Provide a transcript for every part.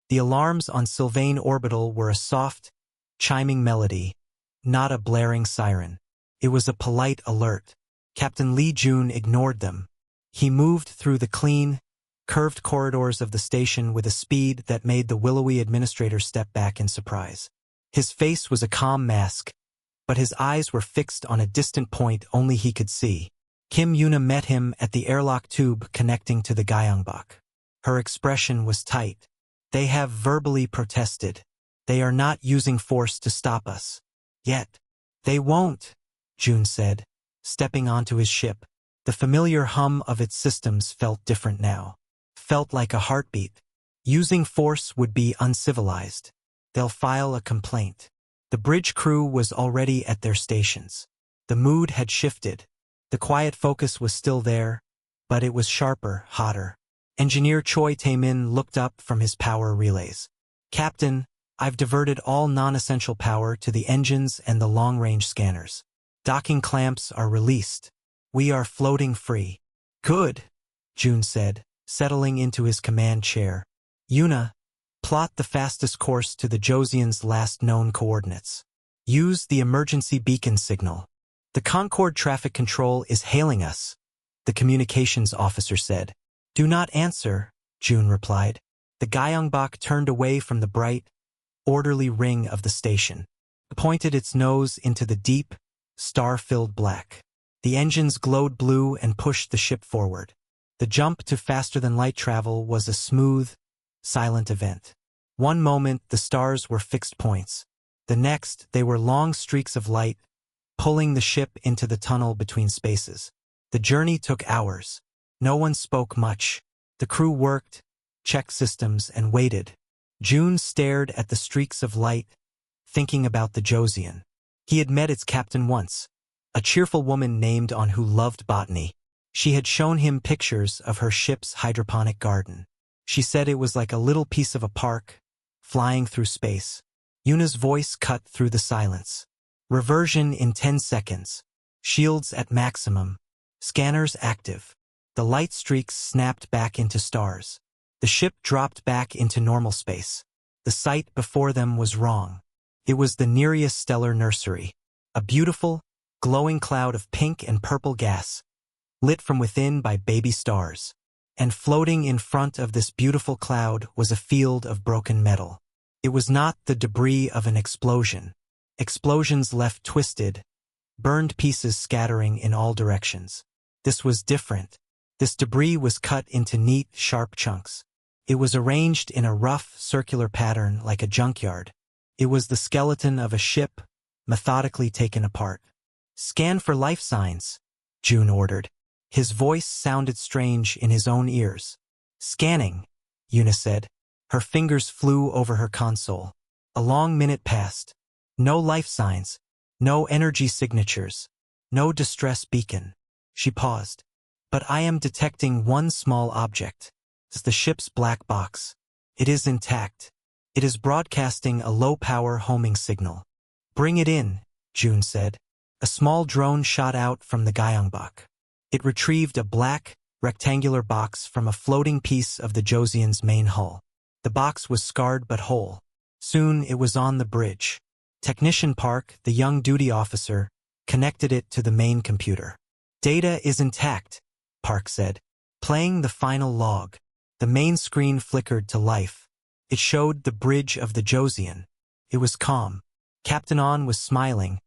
The alarms on Sylvain Orbital were a soft, chiming melody, not a blaring siren. It was a polite alert. Captain Lee Jun ignored them. He moved through the clean, curved corridors of the station with a speed that made the willowy administrator step back in surprise. His face was a calm mask, but his eyes were fixed on a distant point only he could see. Kim Yuna met him at the airlock tube connecting to the Gyeongbok. Her expression was tight. They have verbally protested. They are not using force to stop us. Yet. They won't, Jun said, stepping onto his ship. The familiar hum of its systems felt different now. Felt like a heartbeat. Using force would be uncivilized. They'll file a complaint. The bridge crew was already at their stations. The mood had shifted. The quiet focus was still there, but it was sharper, hotter. Engineer Choi Tae-min looked up from his power relays. Captain, I've diverted all non-essential power to the engines and the long-range scanners. Docking clamps are released. We are floating free. Good, Jun said, settling into his command chair. Yuna, plot the fastest course to the Josian's last known coordinates. Use the emergency beacon signal. The Concorde traffic control is hailing us, the communications officer said. Do not answer, Jun replied. The Gyeongbok turned away from the bright, orderly ring of the station, pointed its nose into the deep, star-filled black. The engines glowed blue and pushed the ship forward. The jump to faster-than-light travel was a smooth, silent event. One moment the stars were fixed points. The next they were long streaks of light, pulling the ship into the tunnel between spaces. The journey took hours. No one spoke much. The crew worked, checked systems, and waited. Jun stared at the streaks of light, thinking about the Josian. He had met its captain once, a cheerful woman named On who loved botany. She had shown him pictures of her ship's hydroponic garden. She said it was like a little piece of a park, flying through space. Yuna's voice cut through the silence. Reversion in 10 seconds. Shields at maximum. Scanners active. The light streaks snapped back into stars. The ship dropped back into normal space. The sight before them was wrong. It was the Nereus stellar nursery. A beautiful, glowing cloud of pink and purple gas, lit from within by baby stars. And floating in front of this beautiful cloud was a field of broken metal. It was not the debris of an explosion. Explosions left twisted, burned pieces scattering in all directions. This was different. This debris was cut into neat, sharp chunks. It was arranged in a rough, circular pattern like a junkyard. It was the skeleton of a ship, methodically taken apart. Scan for life signs, Jun ordered. His voice sounded strange in his own ears. Scanning, Yuna said. Her fingers flew over her console. A long minute passed. No life signs. No energy signatures. No distress beacon. She paused. But I am detecting one small object. It's the ship's black box. It is intact. It is broadcasting a low-power homing signal. Bring it in, Jun said. A small drone shot out from the Gyeongbok. It retrieved a black, rectangular box from a floating piece of the Josian's main hull. The box was scarred but whole. Soon it was on the bridge. Technician Park, the young duty officer, connected it to the main computer. Data is intact, Park said. Playing the final log. The main screen flickered to life. It showed the bridge of the Josian. It was calm. Captain On was smiling,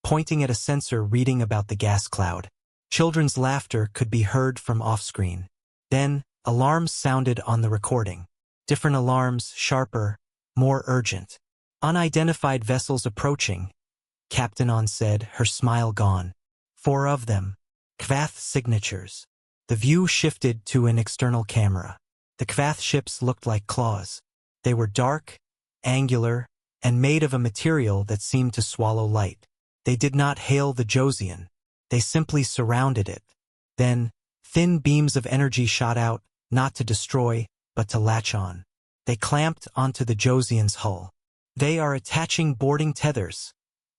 pointing at a sensor reading about the gas cloud. Children's laughter could be heard from off-screen. Then, alarms sounded on the recording. Different alarms, sharper, more urgent. Unidentified vessels approaching, Captain On said, her smile gone. 4 of them. Kvath signatures. The view shifted to an external camera. The Kvath ships looked like claws. They were dark, angular, and made of a material that seemed to swallow light. They did not hail the Josian. They simply surrounded it. Then, thin beams of energy shot out, not to destroy, but to latch on. They clamped onto the Josian's hull. They are attaching boarding tethers,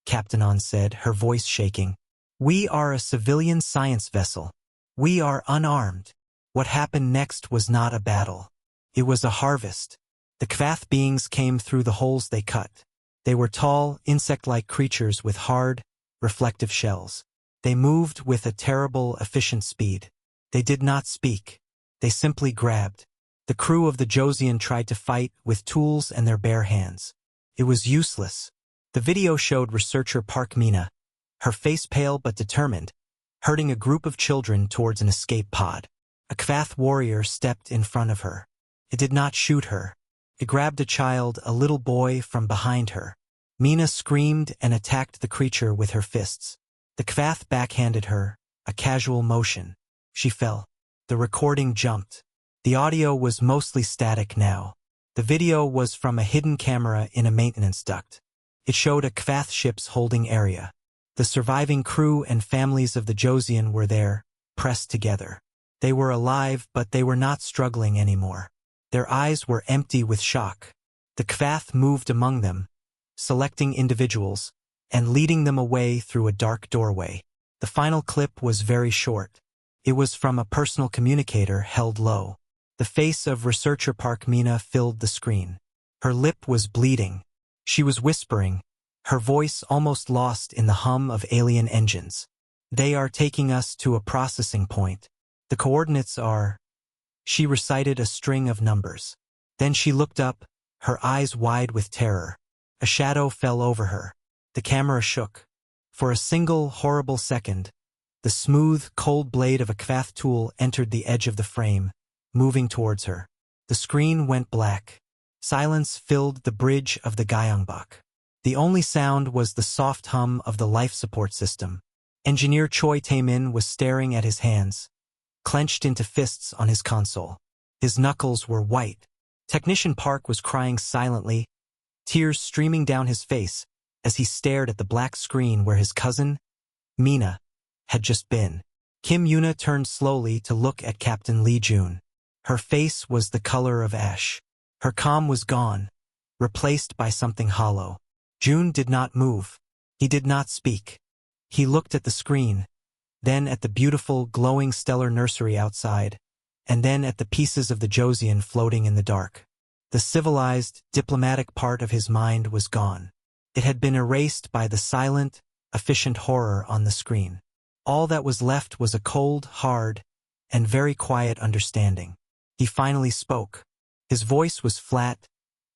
Captain On said, her voice shaking. We are a civilian science vessel. We are unarmed. What happened next was not a battle. It was a harvest. The Kvath beings came through the holes they cut. They were tall, insect-like creatures with hard, reflective shells. They moved with a terrible, efficient speed. They did not speak. They simply grabbed. The crew of the Josian tried to fight with tools and their bare hands. It was useless. The video showed researcher Park Mina, her face pale but determined, herding a group of children towards an escape pod. A Kvath warrior stepped in front of her. It did not shoot her. It grabbed a child, a little boy, from behind her. Mina screamed and attacked the creature with her fists. The Kvath backhanded her, a casual motion. She fell. The recording jumped. The audio was mostly static now. The video was from a hidden camera in a maintenance duct. It showed a Kvath ship's holding area. The surviving crew and families of the Josian were there, pressed together. They were alive, but they were not struggling anymore. Their eyes were empty with shock. The Kvath moved among them, selecting individuals, and leading them away through a dark doorway. The final clip was very short. It was from a personal communicator held low. The face of researcher Park Mina filled the screen. Her lip was bleeding. She was whispering, her voice almost lost in the hum of alien engines. They are taking us to a processing point. The coordinates are... She recited a string of numbers. Then she looked up, her eyes wide with terror. A shadow fell over her. The camera shook. For a single, horrible second, the smooth, cold blade of a Kvath tool entered the edge of the frame, moving towards her. The screen went black. Silence filled the bridge of the Gyeongbok. The only sound was the soft hum of the life support system. Engineer Choi Tae-min was staring at his hands, clenched into fists on his console. His knuckles were white. Technician Park was crying silently, tears streaming down his face as he stared at the black screen where his cousin, Mina, had just been. Kim Yuna turned slowly to look at Captain Lee Jun. Her face was the color of ash. Her calm was gone, replaced by something hollow. Jun did not move. He did not speak. He looked at the screen, then at the beautiful, glowing stellar nursery outside, and then at the pieces of the Josian floating in the dark. The civilized, diplomatic part of his mind was gone. It had been erased by the silent, efficient horror on the screen. All that was left was a cold, hard, and very quiet understanding. He finally spoke. His voice was flat,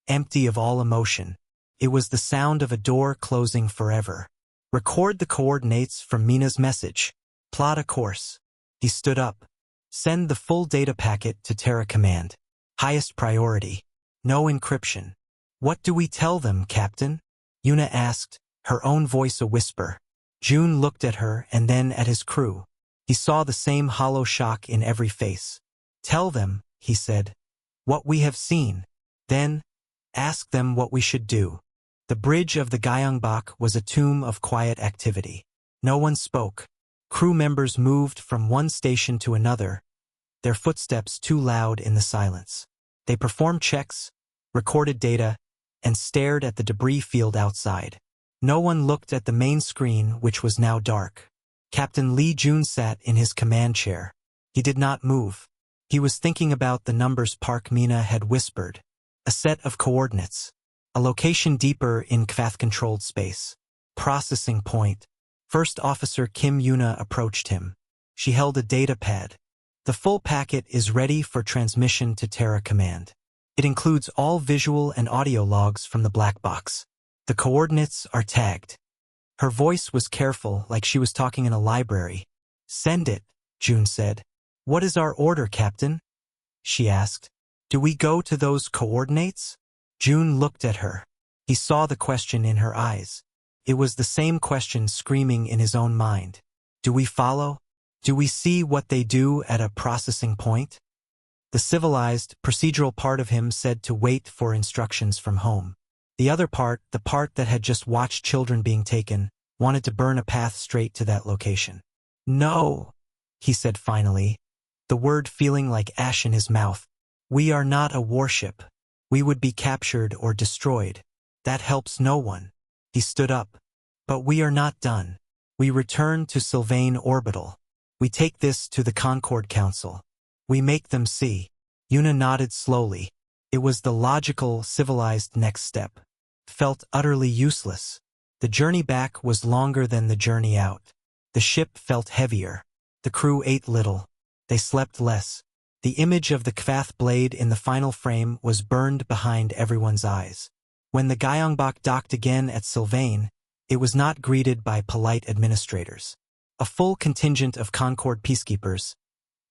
empty of all emotion. It was the sound of a door closing forever. Record the coordinates from Mina's message. Plot a course. He stood up. Send the full data packet to Terra Command. Highest priority. No encryption. What do we tell them, Captain? Yuna asked, her own voice a whisper. Jun looked at her and then at his crew. He saw the same hollow shock in every face. Tell them, he said, what we have seen. Then, ask them what we should do. The bridge of the Gyeongbok was a tomb of quiet activity. No one spoke. Crew members moved from one station to another, their footsteps too loud in the silence. They performed checks, recorded data, and stared at the debris field outside. No one looked at the main screen, which was now dark. Captain Lee Jun sat in his command chair. He did not move. He was thinking about the numbers Park Mina had whispered. A set of coordinates. A location deeper in Kvath-controlled space. Processing point. First Officer Kim Yuna approached him. She held a data pad. The full packet is ready for transmission to Terra Command. It includes all visual and audio logs from the black box. The coordinates are tagged. Her voice was careful, like she was talking in a library. Send it, Jun said. What is our order, Captain? She asked. Do we go to those coordinates? Jun looked at her. He saw the question in her eyes. It was the same question screaming in his own mind. Do we follow? Do we see what they do at a processing point? The civilized, procedural part of him said to wait for instructions from home. The other part, the part that had just watched children being taken, wanted to burn a path straight to that location. No, he said finally, the word feeling like ash in his mouth. We are not a warship. We would be captured or destroyed. That helps no one. He stood up. But we are not done. We return to Sylvain Orbital. We take this to the Concord Council. We make them see. Yuna nodded slowly. It was the logical, civilized next step. Felt utterly useless. The journey back was longer than the journey out. The ship felt heavier. The crew ate little. They slept less. The image of the Kvath blade in the final frame was burned behind everyone's eyes. When the Gyeongbok docked again at Sylvain, it was not greeted by polite administrators. A full contingent of Concord peacekeepers,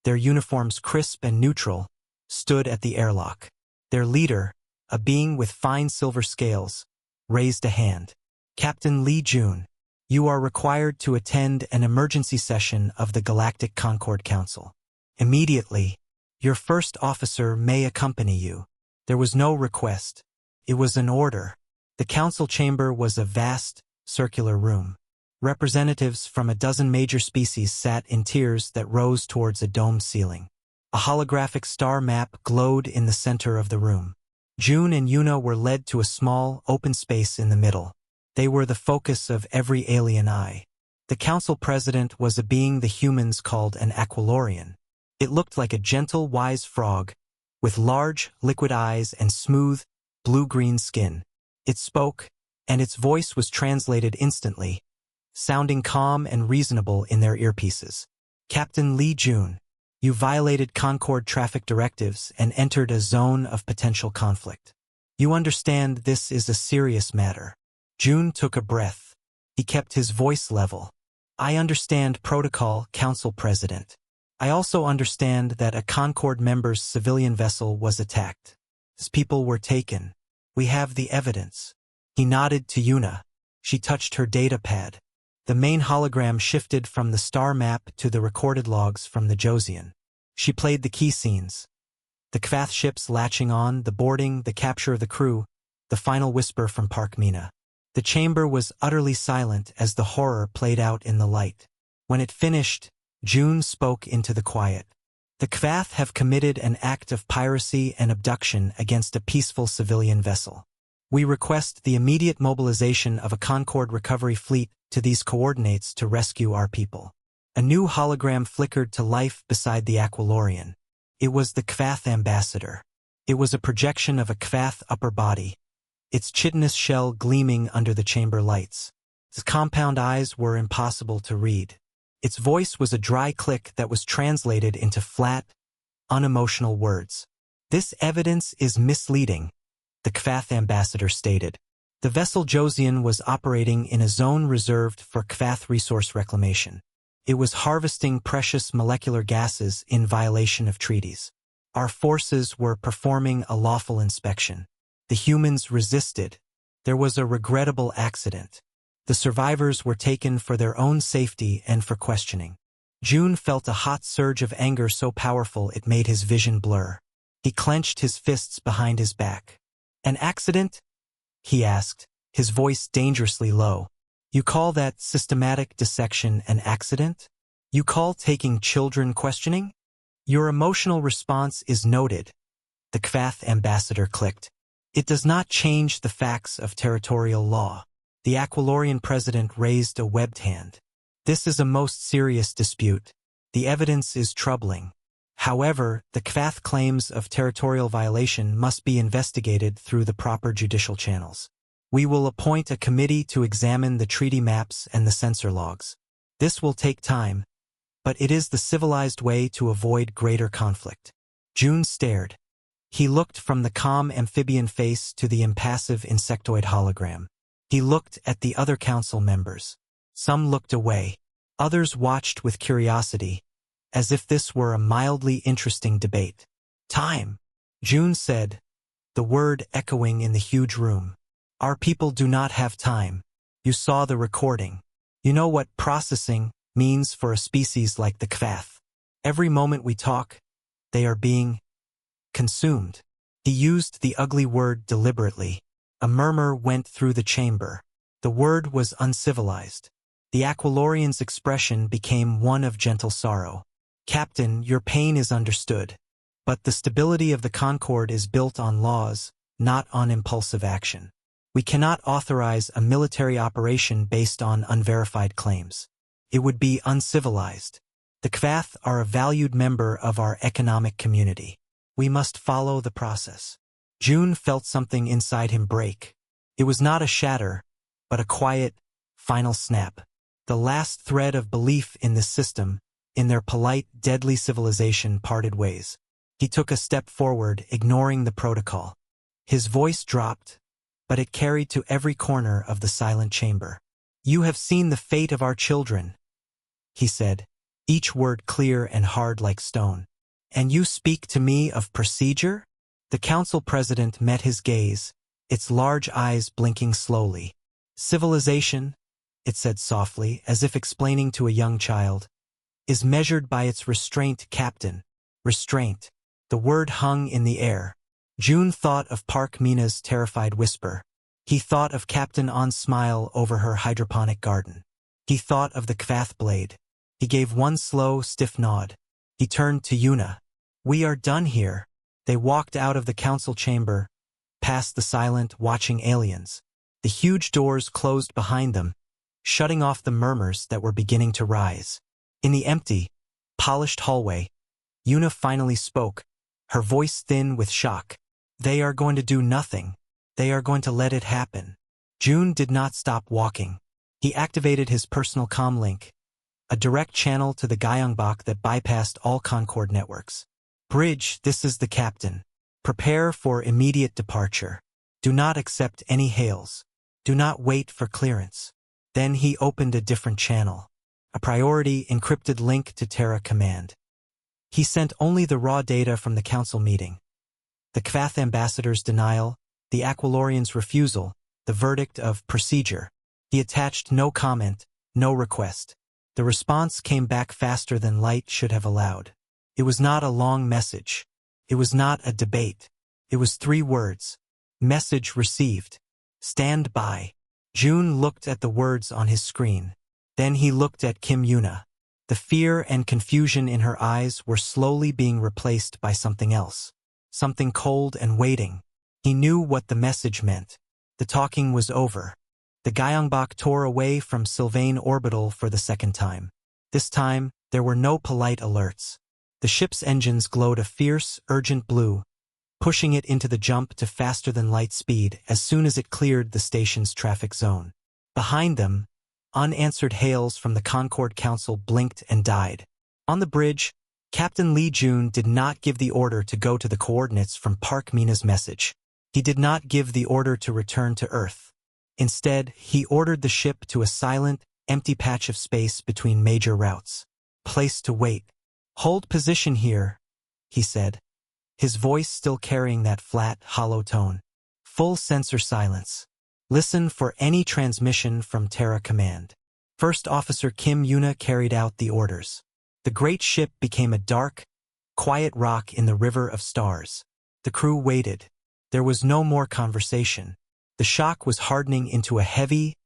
their uniforms crisp and neutral, stood at the airlock. Their leader, a being with fine silver scales, raised a hand. Captain Lee Jun, you are required to attend an emergency session of the Galactic Concord Council. Immediately, your first officer may accompany you. There was no request. It was an order. The council chamber was a vast, circular room. Representatives from a dozen major species sat in tiers that rose towards a dome ceiling. A holographic star map glowed in the center of the room. June and Yuna were led to a small, open space in the middle. They were the focus of every alien eye. The council president was a being the humans called an Aquilorian. It looked like a gentle, wise frog, with large, liquid eyes and smooth, blue-green skin. It spoke, and its voice was translated instantly, sounding calm and reasonable in their earpieces. Captain Lee Jun, you violated Concord traffic directives and entered a zone of potential conflict. You understand this is a serious matter. Jun took a breath. He kept his voice level. I understand protocol, Council President. I also understand that a Concord member's civilian vessel was attacked. His people were taken. We have the evidence. He nodded to Yuna. She touched her data pad. The main hologram shifted from the star map to the recorded logs from the Josian. She played the key scenes. The Kvath ships latching on, the boarding, the capture of the crew, the final whisper from Park Mina. The chamber was utterly silent as the horror played out in the light. When it finished, June spoke into the quiet. The Kvath have committed an act of piracy and abduction against a peaceful civilian vessel. We request the immediate mobilization of a Concord recovery fleet to these coordinates to rescue our people. A new hologram flickered to life beside the Aquilorian. It was the Kvath ambassador. It was a projection of a Kvath upper body, its chitinous shell gleaming under the chamber lights. Its compound eyes were impossible to read. Its voice was a dry click that was translated into flat, unemotional words. This evidence is misleading, the Kvath ambassador stated. The vessel Josian was operating in a zone reserved for Kvath resource reclamation. It was harvesting precious molecular gases in violation of treaties. Our forces were performing a lawful inspection. The humans resisted. There was a regrettable accident. The survivors were taken for their own safety and for questioning. June felt a hot surge of anger so powerful it made his vision blur. He clenched his fists behind his back. An accident? He asked, his voice dangerously low. You call that systematic dissection an accident? You call taking children questioning? Your emotional response is noted. The Kvath ambassador clicked. It does not change the facts of territorial law. The Aquilorian president raised a webbed hand. This is a most serious dispute. The evidence is troubling. However, the Kvath claims of territorial violation must be investigated through the proper judicial channels. We will appoint a committee to examine the treaty maps and the sensor logs. This will take time, but it is the civilized way to avoid greater conflict. June stared. He looked from the calm amphibian face to the impassive insectoid hologram. He looked at the other council members. Some looked away. Others watched with curiosity, as if this were a mildly interesting debate. Time, June said, the word echoing in the huge room. Our people do not have time. You saw the recording. You know what processing means for a species like the Kvath. Every moment we talk, they are being consumed. He used the ugly word deliberately. A murmur went through the chamber. The word was uncivilized. The Aquilorian's expression became one of gentle sorrow. Captain, your pain is understood. But the stability of the Concord is built on laws, not on impulsive action. We cannot authorize a military operation based on unverified claims. It would be uncivilized. The Kvath are a valued member of our economic community. We must follow the process. June felt something inside him break. It was not a shatter, but a quiet, final snap. The last thread of belief in this system, in their polite, deadly civilization, parted ways. He took a step forward, ignoring the protocol. His voice dropped, but it carried to every corner of the silent chamber. "You have seen the fate of our children," he said, each word clear and hard like stone. "And you speak to me of procedure?" The council president met his gaze, its large eyes blinking slowly. "Civilization," it said softly, as if explaining to a young child, "is measured by its restraint, Captain. Restraint." The word hung in the air. June thought of Park Mina's terrified whisper. He thought of Captain On's smile over her hydroponic garden. He thought of the Kvath blade. He gave one slow, stiff nod. He turned to Yuna. "We are done here." They walked out of the council chamber, past the silent, watching aliens. The huge doors closed behind them, shutting off the murmurs that were beginning to rise. In the empty, polished hallway, Yuna finally spoke, her voice thin with shock. "They are going to do nothing. They are going to let it happen." June did not stop walking. He activated his personal comm link, a direct channel to the Gyeongbok that bypassed all Concord networks. "Bridge, this is the captain. Prepare for immediate departure. Do not accept any hails. Do not wait for clearance." Then he opened a different channel, a priority encrypted link to Terra command. He sent only the raw data from the council meeting. The Kvath ambassador's denial, the Aquilorian's refusal, the verdict of procedure. He attached no comment, no request. The response came back faster than light should have allowed. It was not a long message. It was not a debate. It was 3 words. Message received. Stand by. June looked at the words on his screen. Then he looked at Kim Yuna. The fear and confusion in her eyes were slowly being replaced by something else. Something cold and waiting. He knew what the message meant. The talking was over. The Gyeongbok tore away from Sylvain Orbital for the second time. This time, there were no polite alerts. The ship's engines glowed a fierce, urgent blue, pushing it into the jump to faster-than-light speed as soon as it cleared the station's traffic zone. Behind them, unanswered hails from the Concord Council blinked and died. On the bridge, Captain Lee Jun did not give the order to go to the coordinates from Park Mina's message. He did not give the order to return to Earth. Instead, he ordered the ship to a silent, empty patch of space between major routes. Place to wait. "Hold position here," he said, his voice still carrying that flat, hollow tone. "Full sensor silence. Listen for any transmission from Terra Command." First Officer Kim Yuna carried out the orders. The great ship became a dark, quiet rock in the river of stars. The crew waited. There was no more conversation. The shock was hardening into a heavy,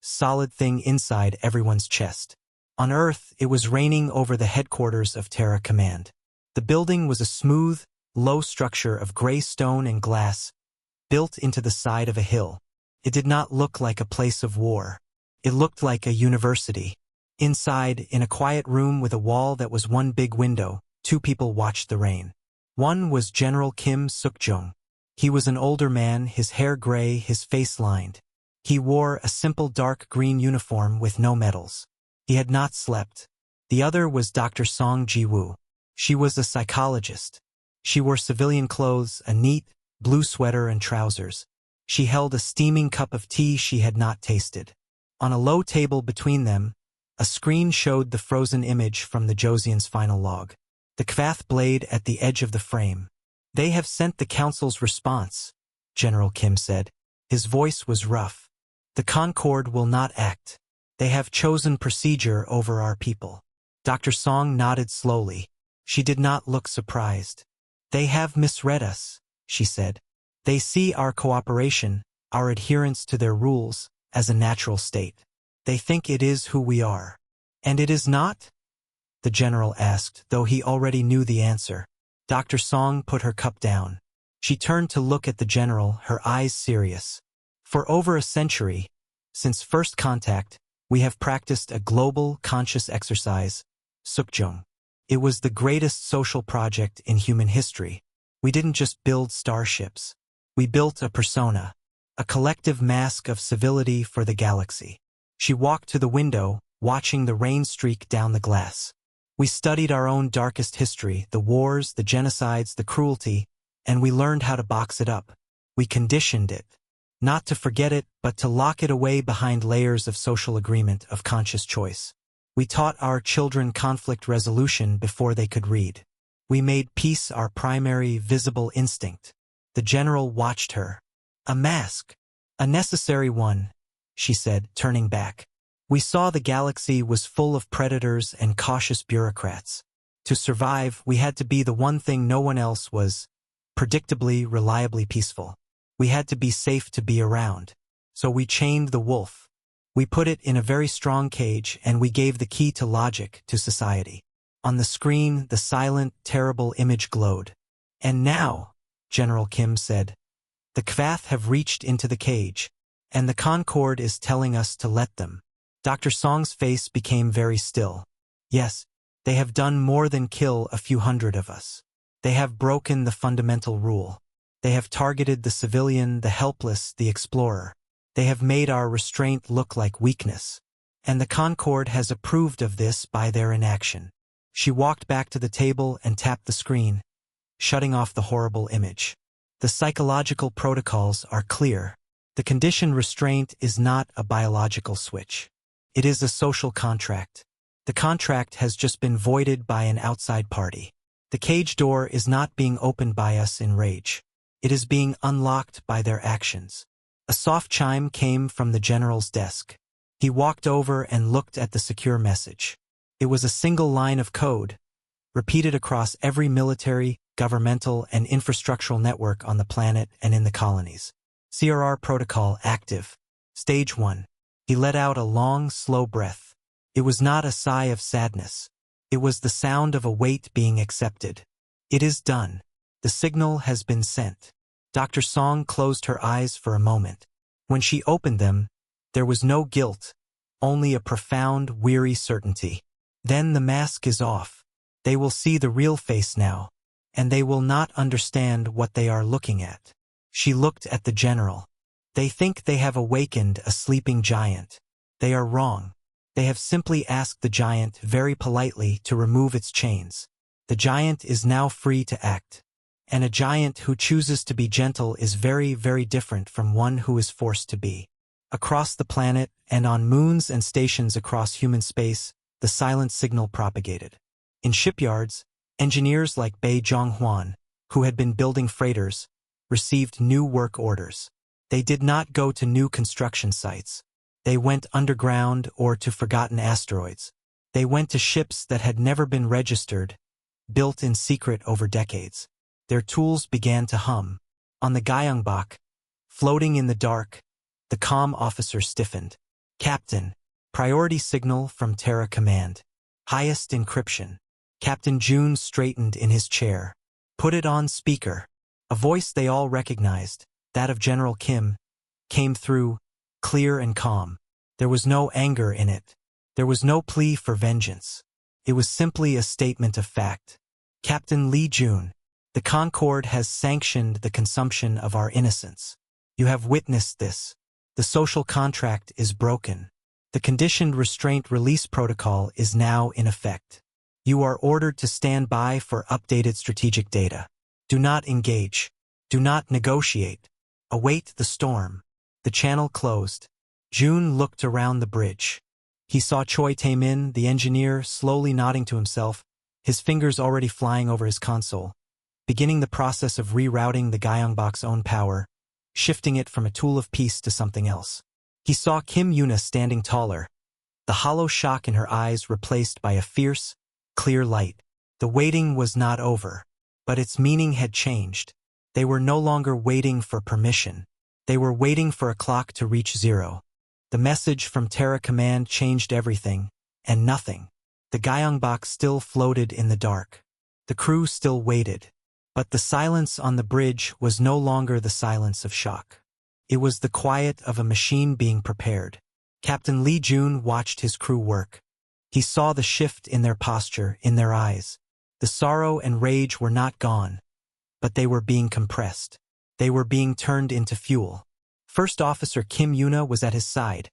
solid thing inside everyone's chest. On Earth, it was raining over the headquarters of Terra Command. The building was a smooth, low structure of gray stone and glass, built into the side of a hill. It did not look like a place of war. It looked like a university. Inside, in a quiet room with a wall that was one big window, 2 people watched the rain. One was General Kim Suk-jung. He was an older man, his hair gray, his face lined. He wore a simple dark green uniform with no medals. He had not slept. The other was Dr. Song Ji-woo. She was a psychologist. She wore civilian clothes, a neat, blue sweater and trousers. She held a steaming cup of tea she had not tasted. On a low table between them, a screen showed the frozen image from the Josian's final log. The Kvath blade at the edge of the frame. "They have sent the council's response," General Kim said. His voice was rough. "The Concord will not act. They have chosen procedure over our people." Dr. Song nodded slowly. She did not look surprised. "They have misread us," she said. "They see our cooperation, our adherence to their rules, as a natural state. They think it is who we are." "And it is not?" the general asked, though he already knew the answer. Dr. Song put her cup down. She turned to look at the general, her eyes serious. "For over a century, since first contact, we have practiced a global, conscious exercise, Sukjung. It was the greatest social project in human history. We didn't just build starships. We built a persona, a collective mask of civility for the galaxy. She walked to the window, watching the rain streak down the glass. We studied our own darkest history, the wars, the genocides, the cruelty, and we learned how to box it up. We conditioned it. Not to forget it, but to lock it away behind layers of social agreement, of conscious choice. We taught our children conflict resolution before they could read. We made peace our primary, visible instinct. The general watched her. A mask. A necessary one, she said, turning back. We saw the galaxy was full of predators and cautious bureaucrats. To survive, we had to be the one thing no one else was, predictably, reliably peaceful. We had to be safe to be around. So we chained the wolf. We put it in a very strong cage, and we gave the key to logic, to society. On the screen, the silent, terrible image glowed. And now, General Kim said, the Kvath have reached into the cage, and the Concord is telling us to let them. Dr. Song's face became very still. Yes, they have done more than kill a few hundred of us. They have broken the fundamental rule. They have targeted the civilian, the helpless, the explorer. They have made our restraint look like weakness. And the Concord has approved of this by their inaction. She walked back to the table and tapped the screen, shutting off the horrible image. The psychological protocols are clear. The conditioned restraint is not a biological switch. It is a social contract. The contract has just been voided by an outside party. The cage door is not being opened by us in rage. It is being unlocked by their actions. A soft chime came from the general's desk. He walked over and looked at the secure message. It was a single line of code, repeated across every military, governmental, and infrastructural network on the planet and in the colonies. CRR protocol active. Stage 1. He let out a long, slow breath. It was not a sigh of sadness. It was the sound of a weight being accepted. It is done. The signal has been sent. Dr. Song closed her eyes for a moment. When she opened them, there was no guilt, only a profound, weary certainty. Then the mask is off. They will see the real face now, and they will not understand what they are looking at. She looked at the general. They think they have awakened a sleeping giant. They are wrong. They have simply asked the giant very politely to remove its chains. The giant is now free to act. And a giant who chooses to be gentle is very, very different from one who is forced to be. Across the planet, and on moons and stations across human space, the silent signal propagated. In shipyards, engineers like Bei Zhonghuan, who had been building freighters, received new work orders. They did not go to new construction sites. They went underground or to forgotten asteroids. They went to ships that had never been registered, built in secret over decades. Their tools began to hum. On the Gyeongbok, floating in the dark, the comm officer stiffened. Captain, priority signal from Terra Command. Highest encryption. Captain June straightened in his chair. Put it on speaker. A voice they all recognized, that of General Kim, came through, clear and calm. There was no anger in it. There was no plea for vengeance. It was simply a statement of fact. Captain Lee Jun, the Concord has sanctioned the consumption of our innocence. You have witnessed this. The social contract is broken. The conditioned restraint release protocol is now in effect. You are ordered to stand by for updated strategic data. Do not engage. Do not negotiate. Await the storm. The channel closed. June looked around the bridge. He saw Choi Tae-min, the engineer, slowly nodding to himself, his fingers already flying over his console, beginning the process of rerouting the Gyeongbok's own power, shifting it from a tool of peace to something else. He saw Kim Yuna standing taller, the hollow shock in her eyes replaced by a fierce, clear light. The waiting was not over, but its meaning had changed. They were no longer waiting for permission. They were waiting for a clock to reach zero. The message from Terra Command changed everything, and nothing. The Gyeongbok still floated in the dark. The crew still waited. But the silence on the bridge was no longer the silence of shock. It was the quiet of a machine being prepared. Captain Lee Jun watched his crew work. He saw the shift in their posture, in their eyes. The sorrow and rage were not gone, but they were being compressed. They were being turned into fuel. First Officer Kim Yuna was at his side,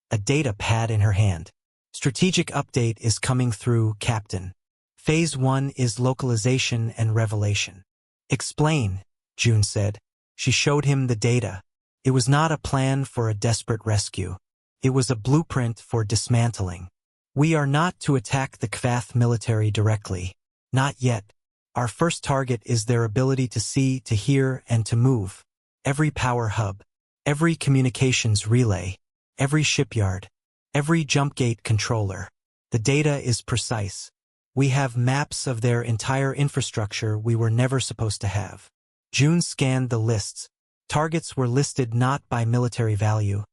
a data pad in her hand. Strategic update is coming through, Captain. Phase 1 is localization and revelation. Explain, June said. She showed him the data. It was not a plan for a desperate rescue. It was a blueprint for dismantling. We are not to attack the Kvath military directly. Not yet. Our first target is their ability to see, to hear, and to move. Every power hub, every communications relay, every shipyard, every jump gate controller. The data is precise. We have maps of their entire infrastructure we were never supposed to have. June scanned the lists. Targets were listed not by military value,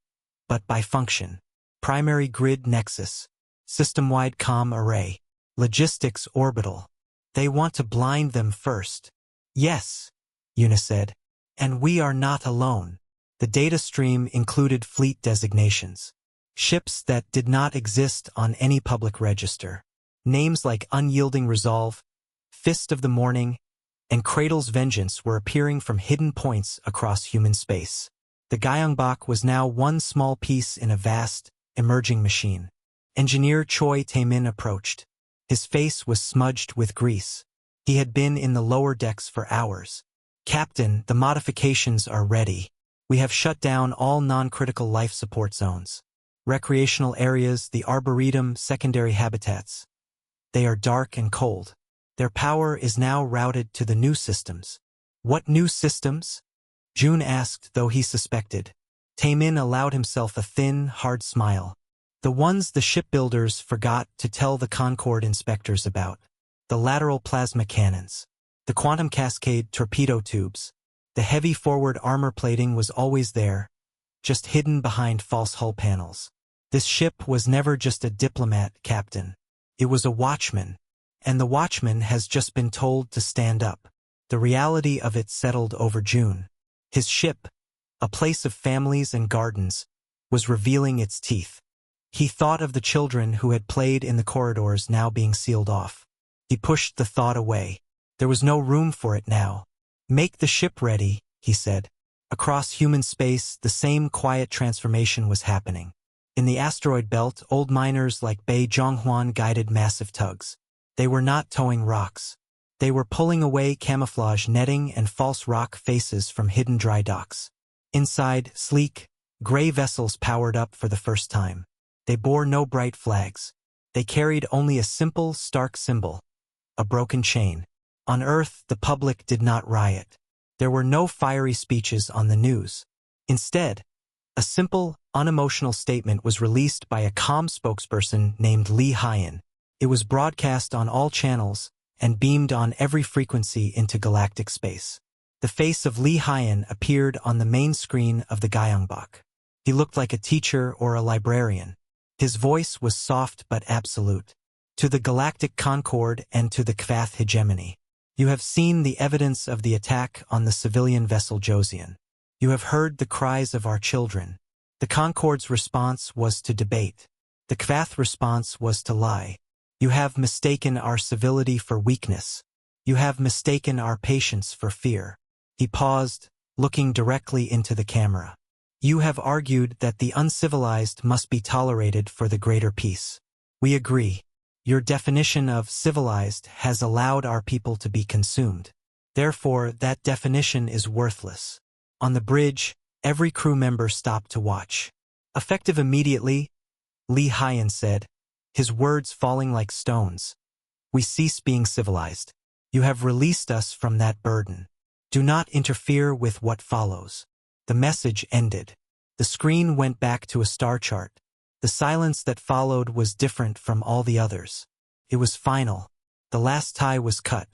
but by function. Primary grid nexus, system-wide comm array, logistics orbital. They want to blind them first. Yes, Yuna said. And we are not alone. The data stream included fleet designations. Ships that did not exist on any public register. Names like Unyielding Resolve, Fist of the Morning, and Cradle's Vengeance were appearing from hidden points across human space. The Gyeongbok was now one small piece in a vast, emerging machine. Engineer Choi Tae-min approached. His face was smudged with grease. He had been in the lower decks for hours. Captain, the modifications are ready. We have shut down all non-critical life support zones. Recreational areas, the Arboretum, secondary habitats. They are dark and cold. Their power is now routed to the new systems. What new systems? June asked, though he suspected. Tae-min allowed himself a thin, hard smile. The ones the shipbuilders forgot to tell the Concord inspectors about. The lateral plasma cannons. The quantum cascade torpedo tubes. The heavy forward armor plating was always there, just hidden behind false hull panels. This ship was never just a diplomat, Captain. It was a watchman. And the watchman has just been told to stand up. The reality of it settled over June. His ship, a place of families and gardens, was revealing its teeth. He thought of the children who had played in the corridors now being sealed off. He pushed the thought away. There was no room for it now. Make the ship ready, he said. Across human space, the same quiet transformation was happening. In the asteroid belt, old miners like Bei Zhonghwan guided massive tugs. They were not towing rocks. They were pulling away camouflage netting and false rock faces from hidden dry docks. Inside, sleek, gray vessels powered up for the first time. They bore no bright flags. They carried only a simple, stark symbol, a broken chain. On Earth, the public did not riot. There were no fiery speeches on the news. Instead, a simple, unemotional statement was released by a calm spokesperson named Lee Hyen. It was broadcast on all channels and beamed on every frequency into galactic space. The face of Lee Hyen appeared on the main screen of the Gyeongbok. He looked like a teacher or a librarian. His voice was soft but absolute. To the Galactic Concord and to the Kvath hegemony. You have seen the evidence of the attack on the civilian vessel Josian. You have heard the cries of our children. The Concord's response was to debate. The Kvath response was to lie. You have mistaken our civility for weakness. You have mistaken our patience for fear. He paused, looking directly into the camera. You have argued that the uncivilized must be tolerated for the greater peace. We agree. Your definition of civilized has allowed our people to be consumed. Therefore, that definition is worthless. On the bridge, every crew member stopped to watch. Effective immediately, Lee Hyen said, his words falling like stones. We cease being civilized. You have released us from that burden. Do not interfere with what follows. The message ended. The screen went back to a star chart. The silence that followed was different from all the others. It was final. The last tie was cut.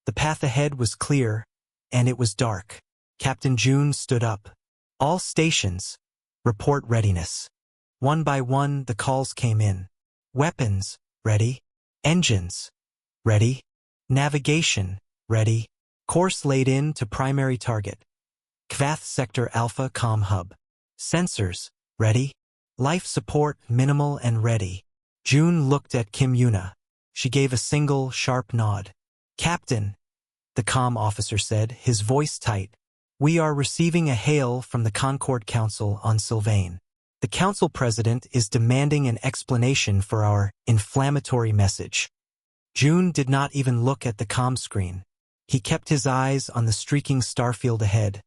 The path ahead was clear, and it was dark. Captain June stood up. All stations, report readiness. One by one, the calls came in. Weapons, ready. Engines, ready. Navigation, ready. Course laid in to primary target. Kvath Sector Alpha Comm Hub. Sensors, ready. Life support minimal and ready. June looked at Kim Yuna. She gave a single, sharp nod. Captain, the comm officer said, his voice tight. We are receiving a hail from the Concord Council on Sylvain. The council president is demanding an explanation for our inflammatory message. June did not even look at the comm screen. He kept his eyes on the streaking starfield ahead,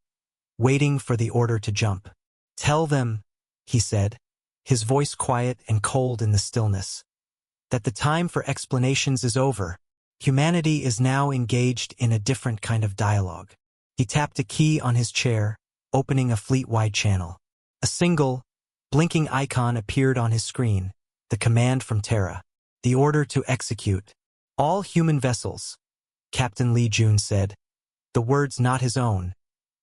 waiting for the order to jump. Tell them, he said, his voice quiet and cold in the stillness, that the time for explanations is over. Humanity is now engaged in a different kind of dialogue. He tapped a key on his chair, opening a fleet-wide channel. A single, blinking icon appeared on his screen, the command from Terra. The order to execute. All human vessels, Captain Lee Jun said, the words not his own,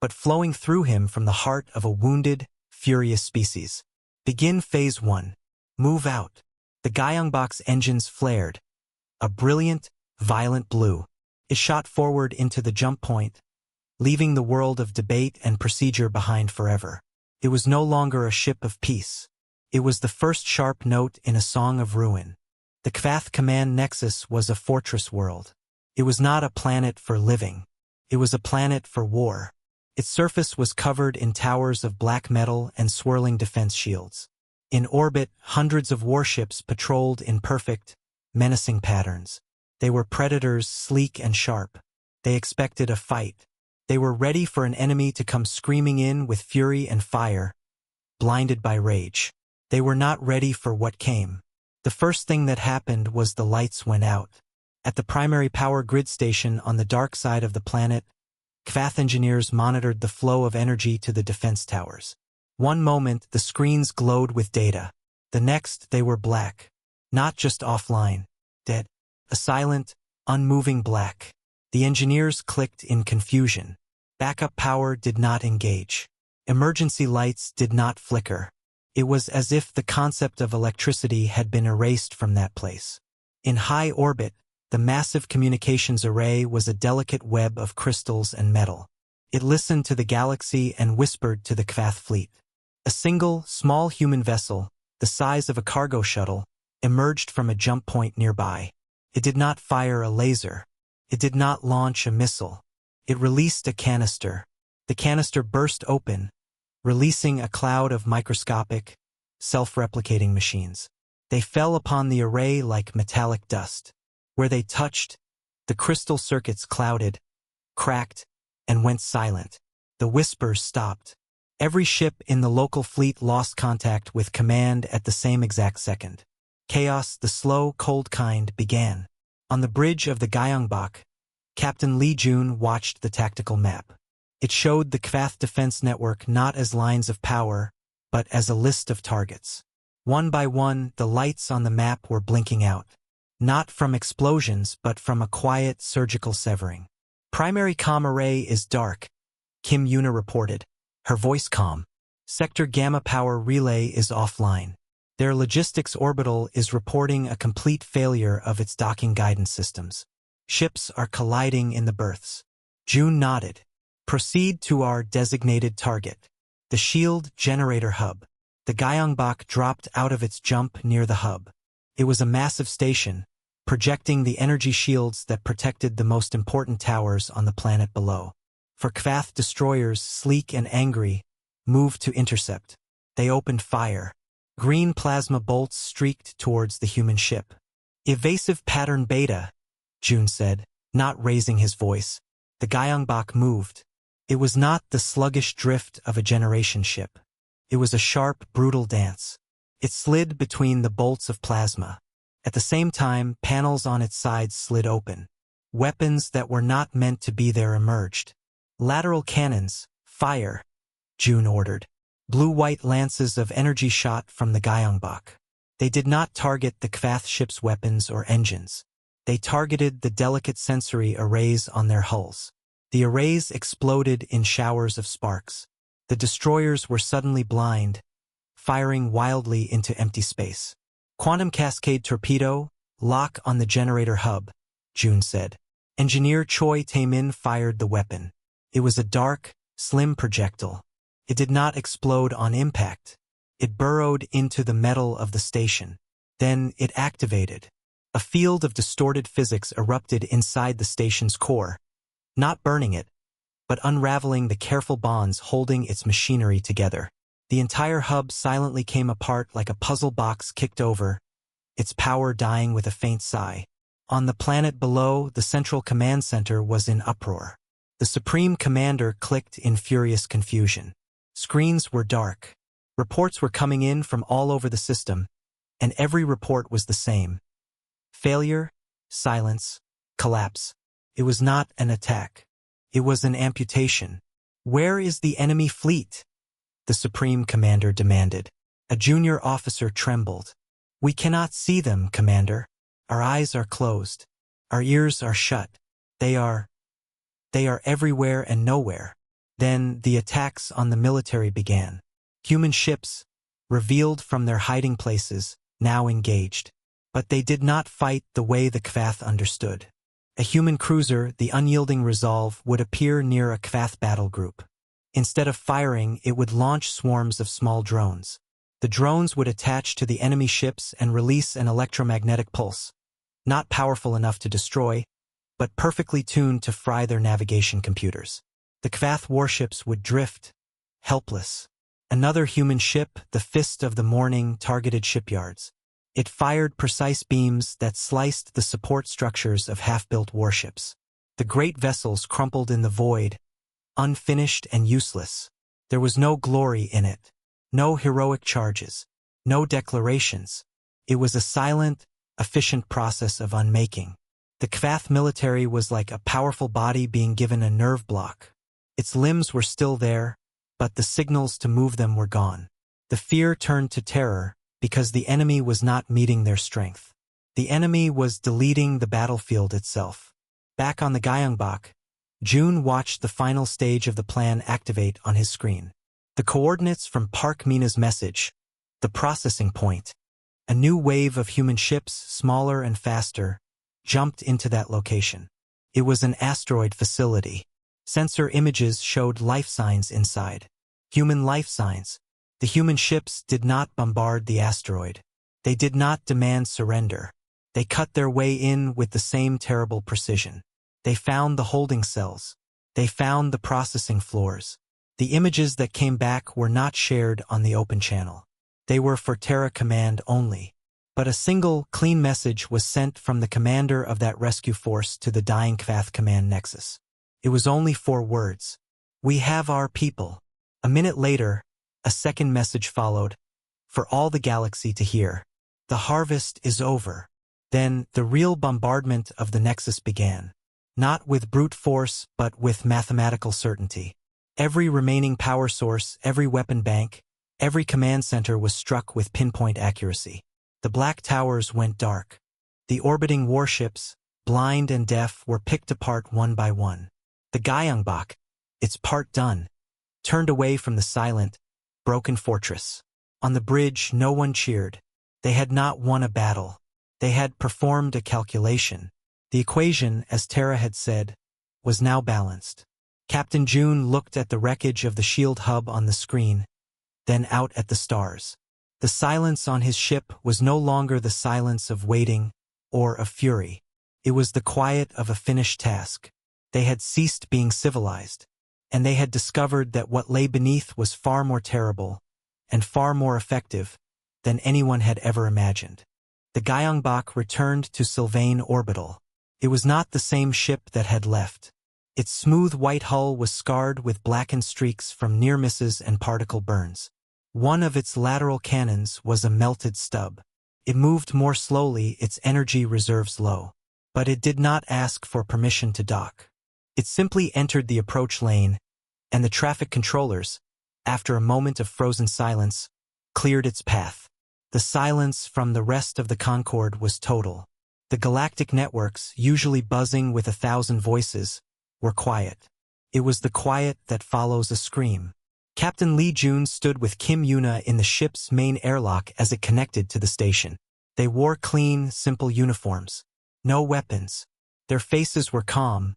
but flowing through him from the heart of a wounded, furious species. Begin Phase 1. Move out. The Gyeongbok's engines flared. A brilliant, violent blue. It shot forward into the jump point, leaving the world of debate and procedure behind forever. It was no longer a ship of peace. It was the first sharp note in a song of ruin. The Kvath Command Nexus was a fortress world. It was not a planet for living. It was a planet for war. Its surface was covered in towers of black metal and swirling defense shields. In orbit, hundreds of warships patrolled in perfect, menacing patterns. They were predators, sleek and sharp. They expected a fight. They were ready for an enemy to come screaming in with fury and fire, blinded by rage. They were not ready for what came. The first thing that happened was the lights went out. At the primary power grid station on the dark side of the planet, Kvath engineers monitored the flow of energy to the defense towers. One moment, the screens glowed with data. The next, they were black. Not just offline. Dead. A silent, unmoving black. The engineers clicked in confusion. Backup power did not engage. Emergency lights did not flicker. It was as if the concept of electricity had been erased from that place. In high orbit, the massive communications array was a delicate web of crystals and metal. It listened to the galaxy and whispered to the Kvath fleet. A single, small human vessel, the size of a cargo shuttle, emerged from a jump point nearby. It did not fire a laser. It did not launch a missile. It released a canister. The canister burst open, releasing a cloud of microscopic, self-replicating machines. They fell upon the array like metallic dust. Where they touched, the crystal circuits clouded, cracked, and went silent. The whispers stopped. Every ship in the local fleet lost contact with command at the same exact second. Chaos, the slow, cold kind, began. On the bridge of the Gyeongbok, Captain Lee Jun watched the tactical map. It showed the Kvath defense network not as lines of power, but as a list of targets. One by one, the lights on the map were blinking out. Not from explosions, but from a quiet, surgical severing. Primary comm array is dark, Kim Yuna reported, her voice calm. Sector Gamma power relay is offline. Their logistics orbital is reporting a complete failure of its docking guidance systems. Ships are colliding in the berths. June nodded. Proceed to our designated target. The shield generator hub. The Gyeongbok dropped out of its jump near the hub. It was a massive station, projecting the energy shields that protected the most important towers on the planet below. For Kvath destroyers, sleek and angry, moved to intercept. They opened fire. Green plasma bolts streaked towards the human ship. Evasive pattern beta, June said, not raising his voice. The Gyeongbok moved. It was not the sluggish drift of a generation ship. It was a sharp, brutal dance. It slid between the bolts of plasma. At the same time, panels on its sides slid open. Weapons that were not meant to be there emerged. Lateral cannons, fire, June ordered. Blue-white lances of energy shot from the Gyeongbok. They did not target the Kvath ship's weapons or engines. They targeted the delicate sensory arrays on their hulls. The arrays exploded in showers of sparks. The destroyers were suddenly blind, firing wildly into empty space. Quantum cascade torpedo, lock on the generator hub, June said. Engineer Choi Tae-min fired the weapon. It was a dark, slim projectile. It did not explode on impact. It burrowed into the metal of the station. Then it activated. A field of distorted physics erupted inside the station's core, not burning it, but unraveling the careful bonds holding its machinery together. The entire hub silently came apart like a puzzle box kicked over, its power dying with a faint sigh. On the planet below, the central command center was in uproar. The Supreme Commander clicked in furious confusion. Screens were dark. Reports were coming in from all over the system, and every report was the same. Failure, silence, collapse. It was not an attack. It was an amputation. Where is the enemy fleet? The Supreme Commander demanded. A junior officer trembled. We cannot see them, Commander. Our eyes are closed. Our ears are shut. They are everywhere and nowhere. Then the attacks on the military began. Human ships, revealed from their hiding places, now engaged. But they did not fight the way the Kvath understood. A human cruiser, the unyielding Resolve, would appear near a Kvath battle group. Instead of firing, it would launch swarms of small drones. The drones would attach to the enemy ships and release an electromagnetic pulse, not powerful enough to destroy, but perfectly tuned to fry their navigation computers. The Kvath warships would drift, helpless. Another human ship, the Fist of the Morning, targeted shipyards. It fired precise beams that sliced the support structures of half-built warships. The great vessels crumpled in the void, unfinished and useless. There was no glory in it, no heroic charges, no declarations. It was a silent, efficient process of unmaking. The Kvath military was like a powerful body being given a nerve block. Its limbs were still there, but the signals to move them were gone. The fear turned to terror because the enemy was not meeting their strength. The enemy was deleting the battlefield itself. Back on the Gyeongbok, June watched the final stage of the plan activate on his screen. The coordinates from Park Mina's message, the processing point. A new wave of human ships, smaller and faster, jumped into that location. It was an asteroid facility. Sensor images showed life signs inside. Human life signs. The human ships did not bombard the asteroid. They did not demand surrender. They cut their way in with the same terrible precision. They found the holding cells. They found the processing floors. The images that came back were not shared on the open channel. They were for Terra Command only. But a single, clean message was sent from the commander of that rescue force to the dying Kvath command nexus. It was only 4 words. We have our people. A minute later, a second message followed, for all the galaxy to hear. The harvest is over. Then, the real bombardment of the nexus began. Not with brute force, but with mathematical certainty. Every remaining power source, every weapon bank, every command center was struck with pinpoint accuracy. The black towers went dark. The orbiting warships, blind and deaf, were picked apart one by one. The Gyeongbok, its part done, turned away from the silent, broken fortress. On the bridge, no one cheered. They had not won a battle. They had performed a calculation. The equation, as Terra had said, was now balanced. Captain June looked at the wreckage of the shield hub on the screen, then out at the stars. The silence on his ship was no longer the silence of waiting or of fury. It was the quiet of a finished task. They had ceased being civilized, and they had discovered that what lay beneath was far more terrible and far more effective than anyone had ever imagined. The Gyeongbok returned to Sylvain Orbital. It was not the same ship that had left. Its smooth white hull was scarred with blackened streaks from near misses and particle burns. One of its lateral cannons was a melted stub. It moved more slowly, its energy reserves low. But it did not ask for permission to dock. It simply entered the approach lane, and the traffic controllers, after a moment of frozen silence, cleared its path. The silence from the rest of the Concorde was total. The galactic networks, usually buzzing with 1,000 voices, were quiet. It was the quiet that follows a scream. Captain Lee Jun stood with Kim Yuna in the ship's main airlock as it connected to the station. They wore clean, simple uniforms. No weapons. Their faces were calm,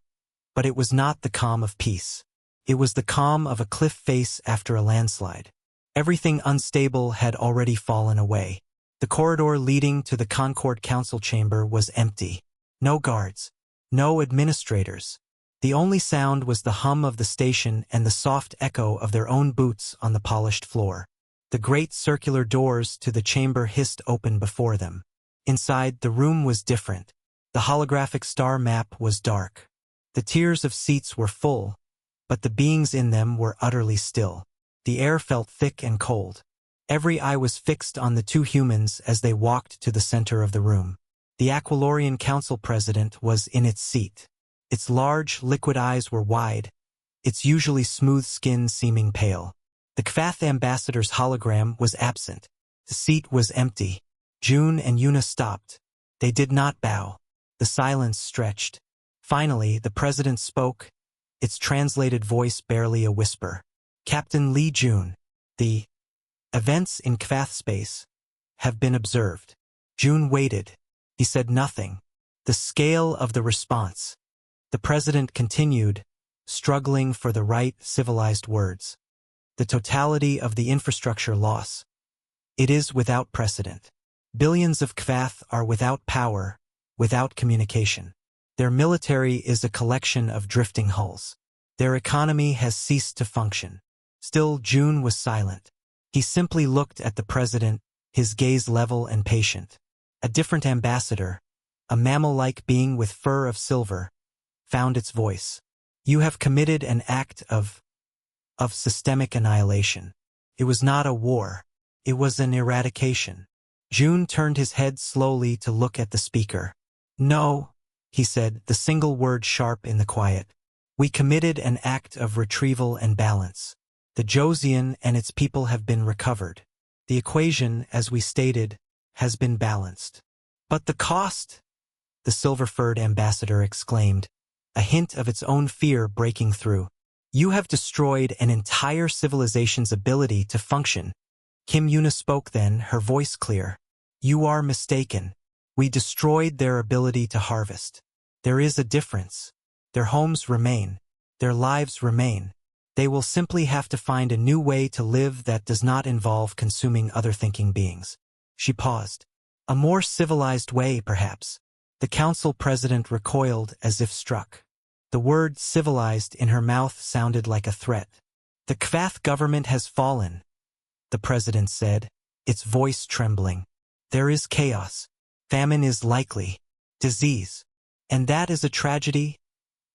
but it was not the calm of peace. It was the calm of a cliff face after a landslide. Everything unstable had already fallen away. The corridor leading to the Concorde Council chamber was empty. No guards. No administrators. The only sound was the hum of the station and the soft echo of their own boots on the polished floor. The great circular doors to the chamber hissed open before them. Inside, the room was different. The holographic star map was dark. The tiers of seats were full, but the beings in them were utterly still. The air felt thick and cold. Every eye was fixed on the two humans as they walked to the center of the room. The Aquilorian Council President was in its seat. Its large, liquid eyes were wide, its usually smooth skin seeming pale. The Kvath ambassador's hologram was absent. The seat was empty. June and Yuna stopped. They did not bow. The silence stretched. Finally, the president spoke, its translated voice barely a whisper. Captain Lee June, the events in Kvath space have been observed. June waited. He said nothing. The scale of the response. The president continued, struggling for the right civilized words. The totality of the infrastructure loss. It is without precedent. Billions of Kvath are without power, without communication. Their military is a collection of drifting hulls. Their economy has ceased to function. Still, June was silent. He simply looked at the president, his gaze level and patient. A different ambassador, a mammal-like being with fur of silver, found its voice. You have committed an act of systemic annihilation. It was not a war. It was an eradication. June turned his head slowly to look at the speaker. No, he said, the single word sharp in the quiet. We committed an act of retrieval and balance. The Josian and its people have been recovered. The equation, as we stated, has been balanced. But the cost? The silver-furred ambassador exclaimed, a hint of its own fear breaking through. You have destroyed an entire civilization's ability to function. Kim Yuna spoke then, her voice clear. You are mistaken. We destroyed their ability to harvest. There is a difference. Their homes remain. Their lives remain. They will simply have to find a new way to live that does not involve consuming other thinking beings. She paused. A more civilized way, perhaps. The council president recoiled as if struck. The word civilized in her mouth sounded like a threat. The Kvath government has fallen, the president said, its voice trembling. There is chaos. Famine is likely. Disease. And that is a tragedy,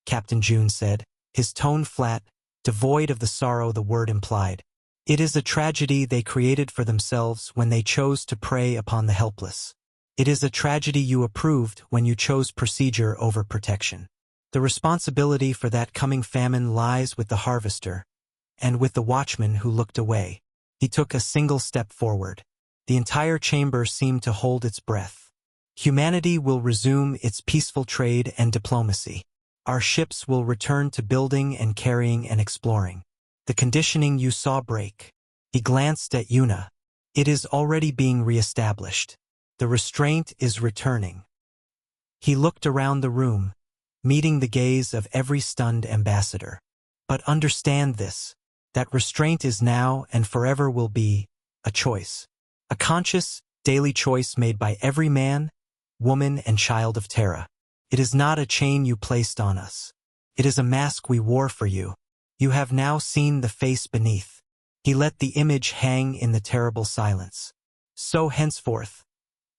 Captain June said, his tone flat, devoid of the sorrow the word implied. It is a tragedy they created for themselves when they chose to prey upon the helpless. It is a tragedy you approved when you chose procedure over protection. The responsibility for that coming famine lies with the harvester, and with the watchman who looked away. He took a single step forward. The entire chamber seemed to hold its breath. Humanity will resume its peaceful trade and diplomacy. Our ships will return to building and carrying and exploring. The conditioning you saw break. He glanced at Yuna. It is already being reestablished. The restraint is returning. He looked around the room, meeting the gaze of every stunned ambassador. But understand this, that restraint is now and forever will be a choice. A conscious, daily choice made by every man, woman, and child of Terra. It is not a chain you placed on us. It is a mask we wore for you. You have now seen the face beneath. He let the image hang in the terrible silence. So henceforth,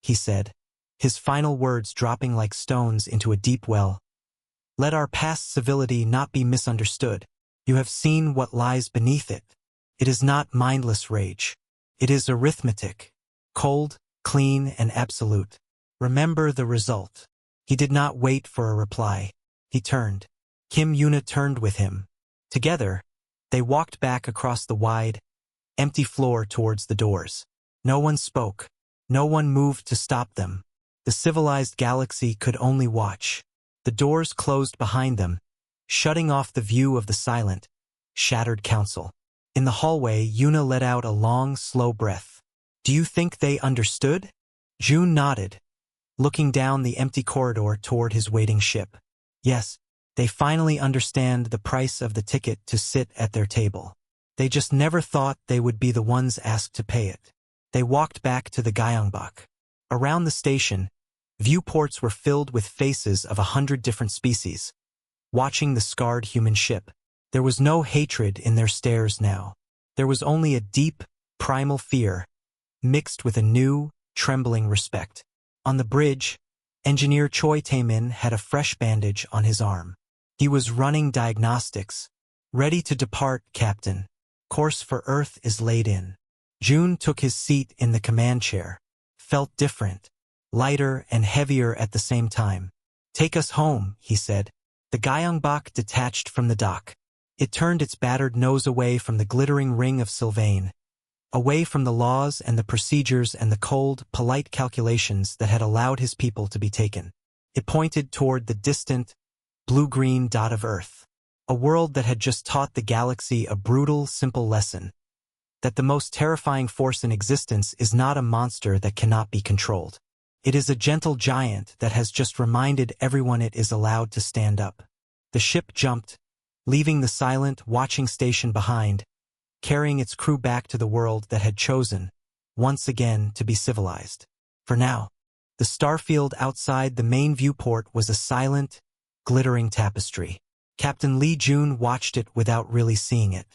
he said, his final words dropping like stones into a deep well. Let our past civility not be misunderstood. You have seen what lies beneath it. It is not mindless rage. It is arithmetic, cold, clean, and absolute. Remember the result. He did not wait for a reply. He turned. Kim Yuna turned with him. Together, they walked back across the wide, empty floor towards the doors. No one spoke. No one moved to stop them. The civilized galaxy could only watch. The doors closed behind them, shutting off the view of the silent, shattered council. In the hallway, Yuna let out a long, slow breath. Do you think they understood? June nodded, looking down the empty corridor toward his waiting ship. Yes, they finally understand the price of the ticket to sit at their table. They just never thought they would be the ones asked to pay it. They walked back to the Gyeongbok. Around the station, viewports were filled with faces of 100 different species. watching the scarred human ship. There was no hatred in their stares now. There was only a deep, primal fear, mixed with a new, trembling respect. On the bridge, Engineer Choi Tae-min had a fresh bandage on his arm. He was running diagnostics. Ready to depart, Captain. Course for Earth is laid in. June took his seat in the command chair. Felt different, lighter and heavier at the same time. Take us home, he said. The Gyeongbok detached from the dock. It turned its battered nose away from the glittering ring of Sylvain, away from the laws and the procedures and the cold, polite calculations that had allowed his people to be taken. It pointed toward the distant, blue-green dot of Earth, a world that had just taught the galaxy a brutal, simple lesson, that the most terrifying force in existence is not a monster that cannot be controlled. It is a gentle giant that has just reminded everyone it is allowed to stand up. The ship jumped, leaving the silent, watching station behind, carrying its crew back to the world that had chosen, once again, to be civilized. For now, the starfield outside the main viewport was a silent, glittering tapestry. Captain Lee Jun watched it without really seeing it.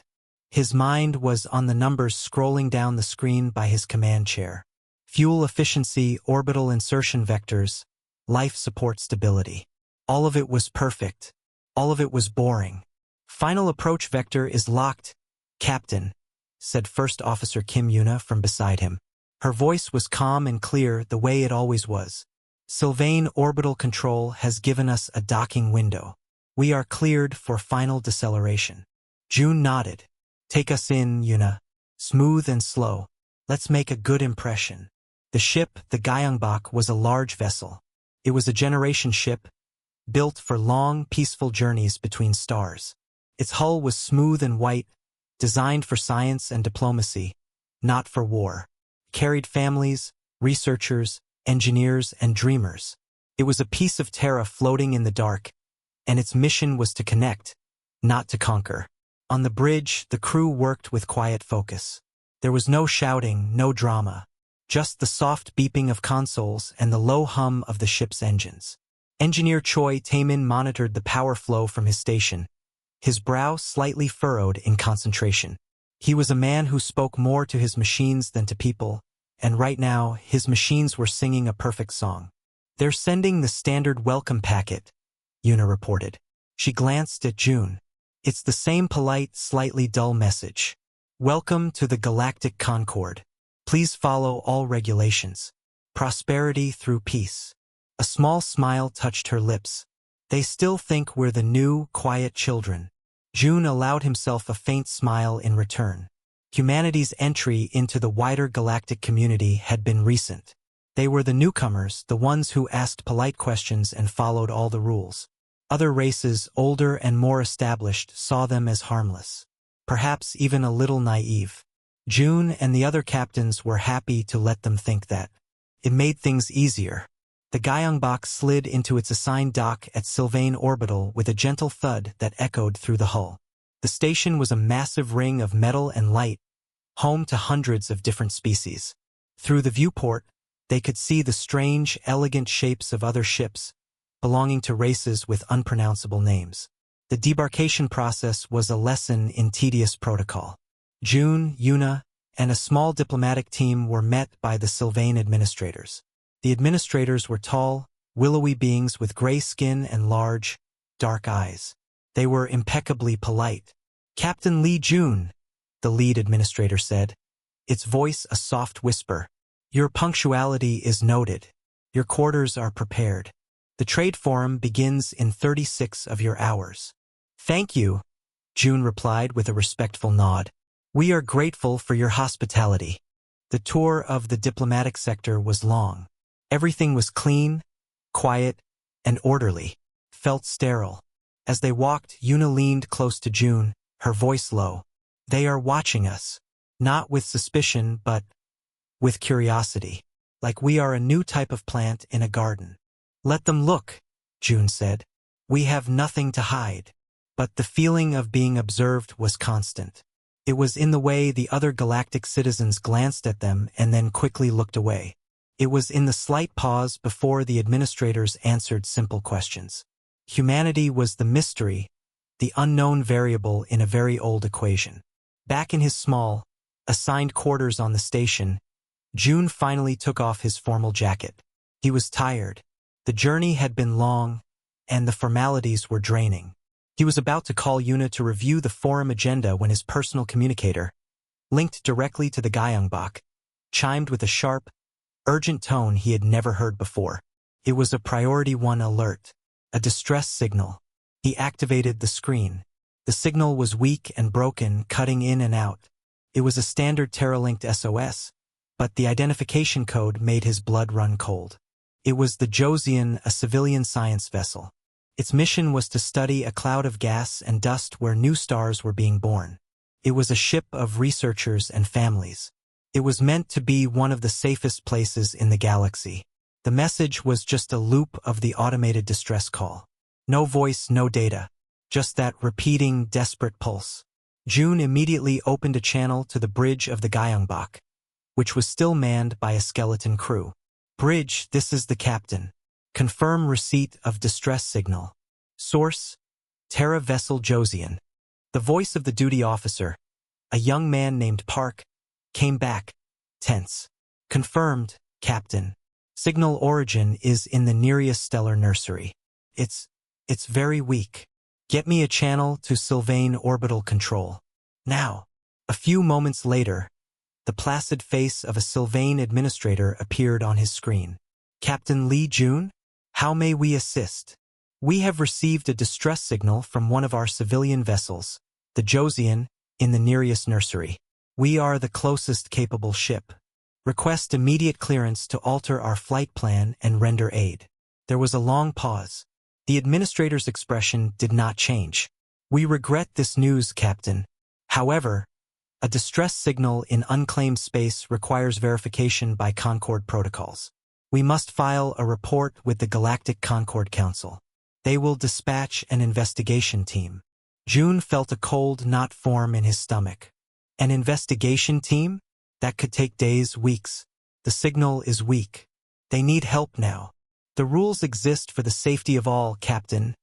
His mind was on the numbers scrolling down the screen by his command chair. Fuel efficiency, orbital insertion vectors, life support stability. All of it was perfect. All of it was boring. Final approach vector is locked, Captain, said First Officer Kim Yuna from beside him. Her voice was calm and clear the way it always was. Sylvain orbital control has given us a docking window. We are cleared for final deceleration. June nodded. Take us in, Yuna. Smooth and slow. Let's make a good impression. The ship, the Gyeongbok, was a large vessel. It was a generation ship, built for long, peaceful journeys between stars. Its hull was smooth and white, designed for science and diplomacy, not for war. It carried families, researchers, engineers, and dreamers. It was a piece of Terra floating in the dark, and its mission was to connect, not to conquer. On the bridge, the crew worked with quiet focus. There was no shouting, no drama, just the soft beeping of consoles and the low hum of the ship's engines. Engineer Choi Tae-min monitored the power flow from his station, his brow slightly furrowed in concentration. He was a man who spoke more to his machines than to people, and right now, his machines were singing a perfect song. They're sending the standard welcome packet, Yuna reported. She glanced at June. It's the same polite, slightly dull message. Welcome to the Galactic Concord. Please follow all regulations. Prosperity through peace. A small smile touched her lips. They still think we're the new, quiet children. June allowed himself a faint smile in return. Humanity's entry into the wider galactic community had been recent. They were the newcomers, the ones who asked polite questions and followed all the rules. Other races, older and more established, saw them as harmless. Perhaps even a little naive. June and the other captains were happy to let them think that. It made things easier. The Gyeongbok slid into its assigned dock at Sylvain Orbital with a gentle thud that echoed through the hull. The station was a massive ring of metal and light, home to hundreds of different species. Through the viewport, they could see the strange, elegant shapes of other ships, belonging to races with unpronounceable names. The debarkation process was a lesson in tedious protocol. June, Yuna, and a small diplomatic team were met by the Sylvain administrators. The administrators were tall, willowy beings with gray skin and large, dark eyes. They were impeccably polite. Captain Lee Jun, the lead administrator said, its voice a soft whisper. Your punctuality is noted. Your quarters are prepared. The trade forum begins in 36 of your hours. Thank you, June replied with a respectful nod. We are grateful for your hospitality. The tour of the diplomatic sector was long. Everything was clean, quiet, and orderly. Felt sterile. As they walked, Yuna leaned close to June, her voice low. They are watching us. Not with suspicion, but with curiosity. Like we are a new type of plant in a garden. Let them look, June said. We have nothing to hide. But the feeling of being observed was constant. It was in the way the other galactic citizens glanced at them and then quickly looked away. It was in the slight pause before the administrators answered simple questions. Humanity was the mystery, the unknown variable in a very old equation. Back in his small, assigned quarters on the station, June finally took off his formal jacket. He was tired. The journey had been long, and the formalities were draining. He was about to call Yuna to review the forum agenda when his personal communicator, linked directly to the Gyeongbok, chimed with a sharp, urgent tone he had never heard before. It was a Priority 1 alert, a distress signal. He activated the screen. The signal was weak and broken, cutting in and out. It was a standard Terra-linked SOS, but the identification code made his blood run cold. It was the Joseon, a civilian science vessel. Its mission was to study a cloud of gas and dust where new stars were being born. It was a ship of researchers and families. It was meant to be one of the safest places in the galaxy. The message was just a loop of the automated distress call. No voice, no data. Just that repeating, desperate pulse. June immediately opened a channel to the bridge of the Gyeongbok, which was still manned by a skeleton crew. Bridge, this is the captain. Confirm receipt of distress signal. Source, Terra vessel Joseon. The voice of the duty officer, a young man named Park, came back, tense. Confirmed, Captain. Signal origin is in the nearest stellar nursery. It's very weak. Get me a channel to Sylvain orbital control. Now. A few moments later, the placid face of a Sylvain administrator appeared on his screen. Captain Lee Jun? How may we assist? We have received a distress signal from one of our civilian vessels, the Joseon, in the nearest nursery. We are the closest capable ship. Request immediate clearance to alter our flight plan and render aid. There was a long pause. The administrator's expression did not change. We regret this news, Captain. However, a distress signal in unclaimed space requires verification by Concord protocols. We must file a report with the Galactic Concord Council. They will dispatch an investigation team. June felt a cold knot form in his stomach. An investigation team? That could take days, weeks. The signal is weak. They need help now. The rules exist for the safety of all, Captain,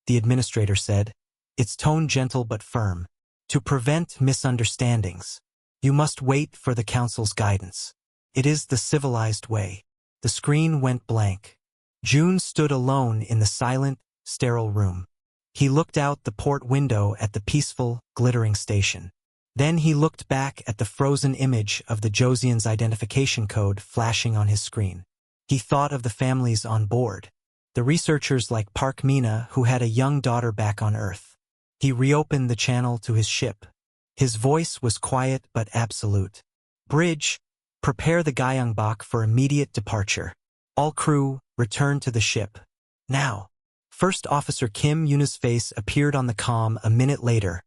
the administrator said, its tone gentle but firm. To prevent misunderstandings, you must wait for the Council's guidance. It is the civilized way. The screen went blank. June stood alone in the silent, sterile room. He looked out the port window at the peaceful, glittering station. Then he looked back at the frozen image of the Joseon's identification code flashing on his screen. He thought of the families on board, the researchers like Park Mina who had a young daughter back on Earth. He reopened the channel to his ship. His voice was quiet but absolute. Bridge, prepare the Gyeongbok for immediate departure. All crew, return to the ship. Now. First Officer Kim Yuna's face appeared on the comm a minute later,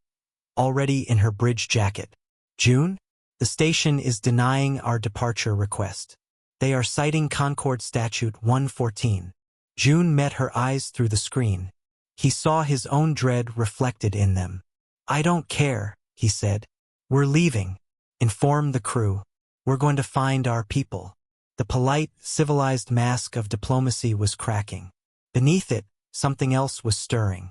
already in her bridge jacket. June? The station is denying our departure request. They are citing Concord Statute 114. June met her eyes through the screen. He saw his own dread reflected in them. I don't care, he said. We're leaving. Inform the crew. We're going to find our people. The polite, civilized mask of diplomacy was cracking. Beneath it, something else was stirring.